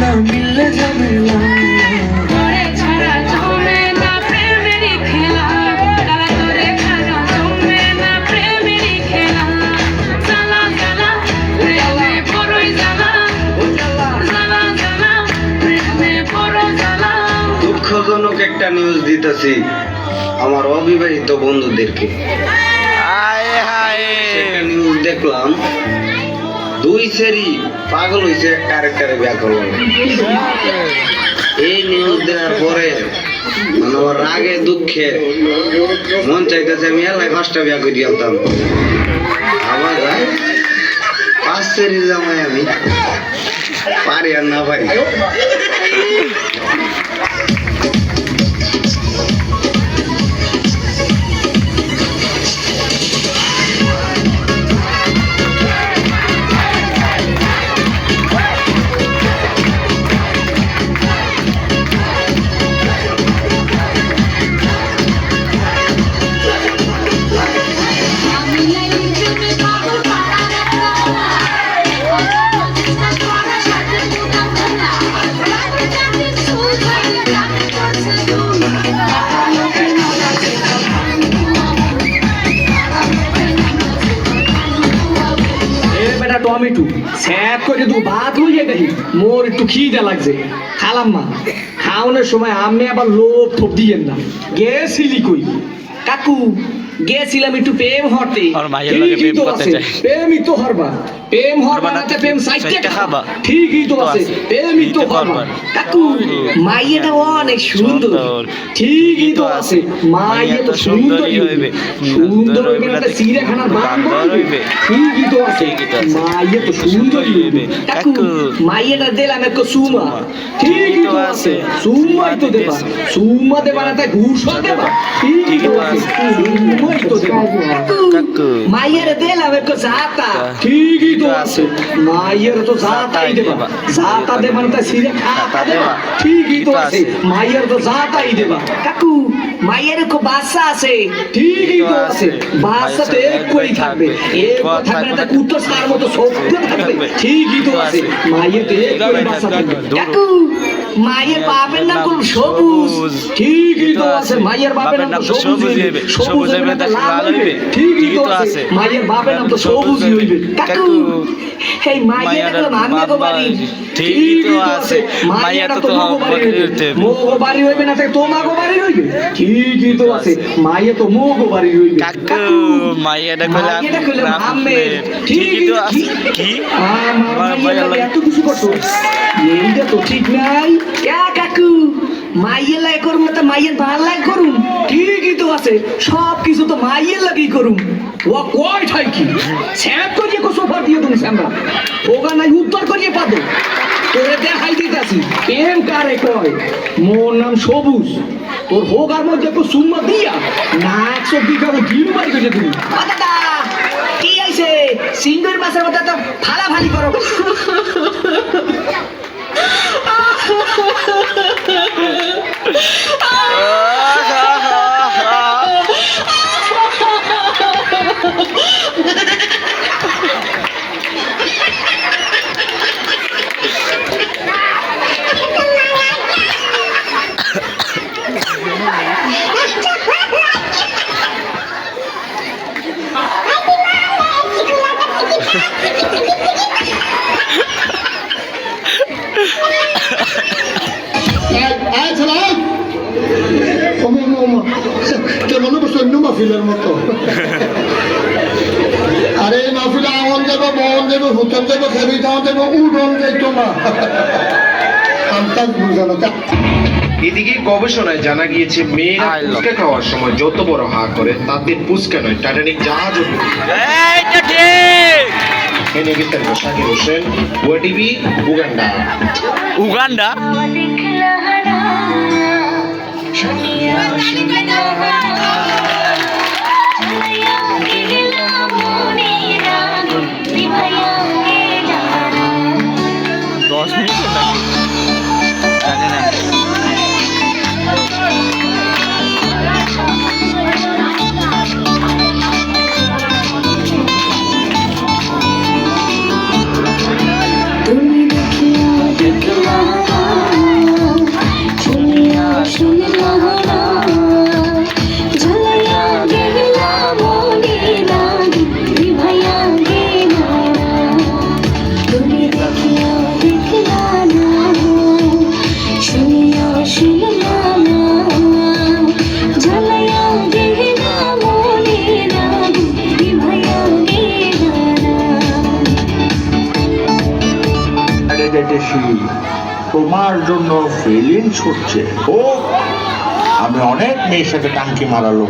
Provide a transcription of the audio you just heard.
না মিললে ঝামেলা তোরে ছাড়া জমে না প্রেমেরই খেলা কালা তোরে ছাড়া জমে না প্রেমেরই খেলা জ্বালা জ্বালা প্রেমে বড়ই জ্বালা জ্বালা জ্বালা প্রেমে বড় জ্বালা। দুঃখজনক একটা নিউজ দিতেছি আমার অবিবাহিত বন্ধুদেরকে। একটা নিউজ দেখলাম, দুই সেরি পাগল হয়েছে একটা আরেকটারে বিয়া করলো। এই নিউজ দেওয়ার পরে মানে আমার রাগে দুঃখে মন চাইতেছে আমি এলাকায় 5টা বিয়া করে দিতাম। আবার 5 সেরি জামাই আমি পারি আর না পারি। টমেটো স্যাপ করে তুই ভাত লইয়ে দেখি মোর একটু খিদে লাগছে খালাম মা খাওয়ানোর সময় আপনি আবার লোভ থোপ দিয়েন না গেছিলি কই কাকু গেছিলাম একটু প্রেম হরতে প্রেমই তো হরবা প্রেম হরবা না প্রেম সাইডটা খাবা ঠিকই তো আছে প্রেমই তো হরবা কাকু মাইয়াটা অনেক সুন্দর ঠিকই তো আছে মাইয়া তো সুন্দরই হইবে সুন্দর হইবে না চিড়িয়াখানার বান্দর হইবে ঠিকই তো আছে মাইয়া তো সুন্দরই হইবে কাকু মাইয়াটা দিলাম একটু সুমা ঠিকই তো আছে সুমাই তো দেবা সুমা দেবা না তাই ঘুষও দেবা ঠিকই তো আছে সুমাই তো দেবা কাকু মাইয়ারে দিলাম একটু জাতা ঠিকই তো আছে মাইয়ার তো জাতাই দেবা জাতা দেবা না তাই চিড়ে খাতা দেবা ঠিকই তো আছে মাইয়ার তো জাতাই দেবা কাকু মাইয়ার একটু বাচ্চা আছে ঠিকই তো আছে বাচ্চা তো একই থাকবে একই থাকবে না কুত্তো সার মতো সবটা থাকবে ঠিকই তো আছে মাইয়ার তো একই বাচ্চা থাকবে কাকু মায়ের বাপের নাম কোন সবুজ ঠিকই তো আছে মায়ের বাপের নাম তো সবুজ হইবে সবুজ হইবে না লাল হইবে ঠিকই তো আছে মায়ের বাপের নাম তো সবুজ হইবে কাকু এই মায়ের নাম আমি তো বাড়ি ঠিকই তো আছে মায়ের তো মোগো বাড়ি হইবে মোগো বাড়ি হইবে না তাই তোমাগো বাড়ি হইবে ঠিকই তো আছে মায়ের তো মোগো বাড়ি হইবে কাকু মায়ের কইলা আহমেদ ঠিকই তো আছে কি আমার মায়ের এত কিছু করছো এইটা তো ঠিক নাই কাকু মাইয়ের লাগে করুম না মাইয়ের ভাল লাগে করুম ঠিকই তো আছে সব কিছু তো মাইয়ের লাগেই করুম ও কয় ঠাই কি স্যাপ করিয়ে সোফা দিয়ে তুমি আমরা ওগা নাই উত্তর করিয়ে পাবো তোরে দেখাই দিতেছি কেম কারে কয় মোর নাম সবুজ তোর হোগার মধ্যে একটু সুম্মা দিয়া না 100 টাকা দিন বাড়ি করে তুমি দাদা কি আইছে সিঙ্গুর মাছের মধ্যে তো ফালাফালি করো মাহফিলের মতো আরে মাহফিলে আমন দেবো বন দেবো ভূতন দেবো খেবি দাওয়ান দেবো উডন যাইতো না এদিকে গবেষণায় জানা গিয়েছে মেয়েরা পুচকা খাওয়ার সময় যত বড় হা করে তাদের পুচকা নয় টাইটানিক জাহাজ Shakir Hossain OTV Uganda Uganda জন্য ফিলিংস হচ্ছে ও আমি অনেক মেয়ের সাথে টাঙ্কি মারালো